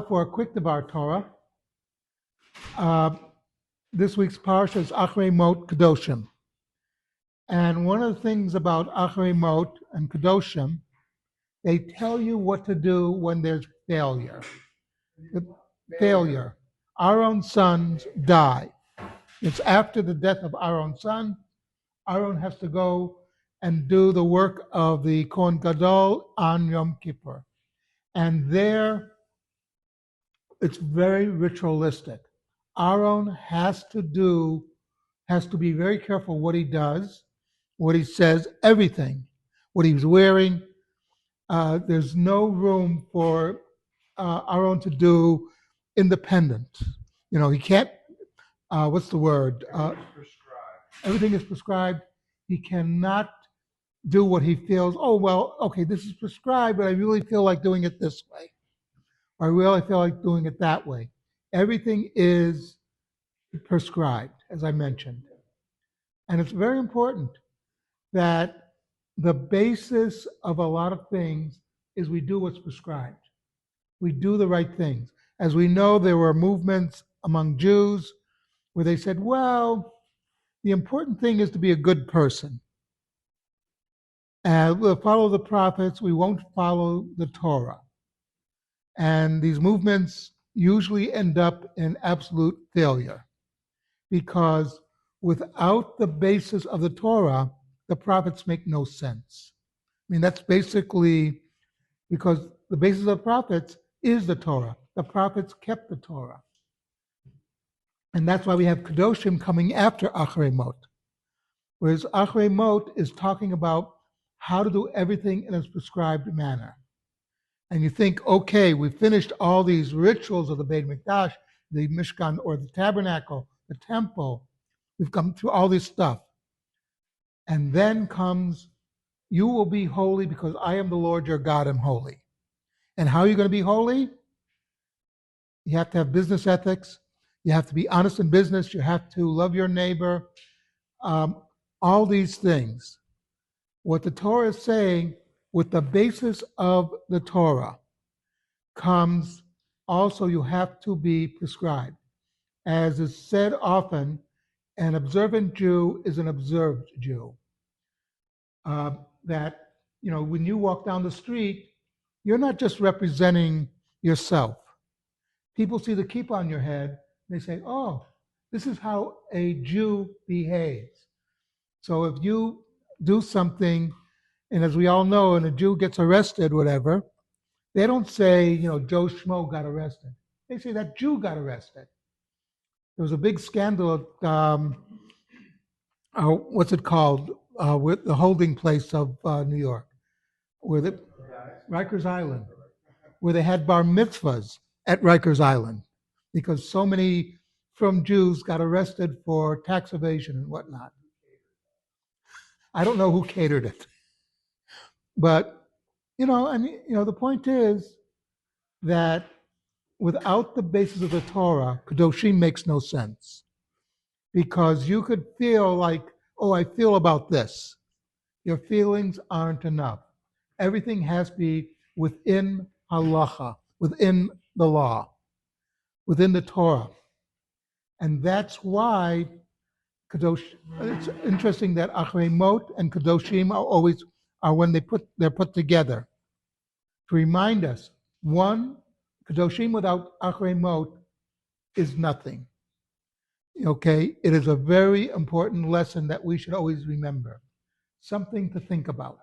For a quick Devar Torah, this week's parsha is Achrei Mot Kedoshim. And one of the things about Achrei Mot and Kedoshim, they tell you what to do when there's failure. Failure. Aaron's sons die. It's after the death of Aaron's son. Aaron has to go and do the work of the Kohen Gadol on Yom Kippur. And there, it's very ritualistic. Aaron has to be very careful what he does, what he says, everything, what he's wearing. There's no room for Aaron to do independent. He can't, what's the word? Everything is prescribed. He cannot do what he feels, this is prescribed, but I really feel like doing it this way. I really feel like doing it that way. Everything is prescribed, as I mentioned. And it's very important that the basis of a lot of things is we do what's prescribed. We do the right things. As we know, there were movements among Jews where they said, the important thing is to be a good person. And we'll follow the prophets, we won't follow the Torah. And these movements usually end up in absolute failure because without the basis of the Torah, the prophets make no sense. That's basically because the basis of the prophets is the Torah. The prophets kept the Torah. And that's why we have Kedoshim coming after Achrei Mot. Whereas Achrei Mot is talking about how to do everything in a prescribed manner. And you think, okay, we finished all these rituals of the Beit Mikdash, the Mishkan or the tabernacle, the temple. We've come through all this stuff. And then comes, you will be holy because I am the Lord your God, am holy. And how are you going to be holy? You have to have business ethics. You have to be honest in business. You have to love your neighbor. All these things. What the Torah is saying, with the basis of the Torah comes also you have to be prescribed. As is said often, an observant Jew is an observed Jew. When you walk down the street, you're not just representing yourself. People see the kippah on your head, they say, this is how a Jew behaves. So if you do something, and as we all know, and a Jew gets arrested, whatever, they don't say, Joe Schmo got arrested. They say that Jew got arrested. There was a big scandal at, what's it called, with the holding place of New York, Rikers Island, where they had bar mitzvahs at Rikers Island because so many from Jews got arrested for tax evasion and whatnot. I don't know who catered it. But, the point is that without the basis of the Torah, Kedoshim makes no sense. Because you could feel like, I feel about this. Your feelings aren't enough. Everything has to be within halacha, within the law, within the Torah. And that's why it's interesting that Achrei Mot and Kedoshim are when they're put together to remind us, one, Kedoshim without Achrei Mot is nothing. Okay, it is a very important lesson that we should always remember. Something to think about.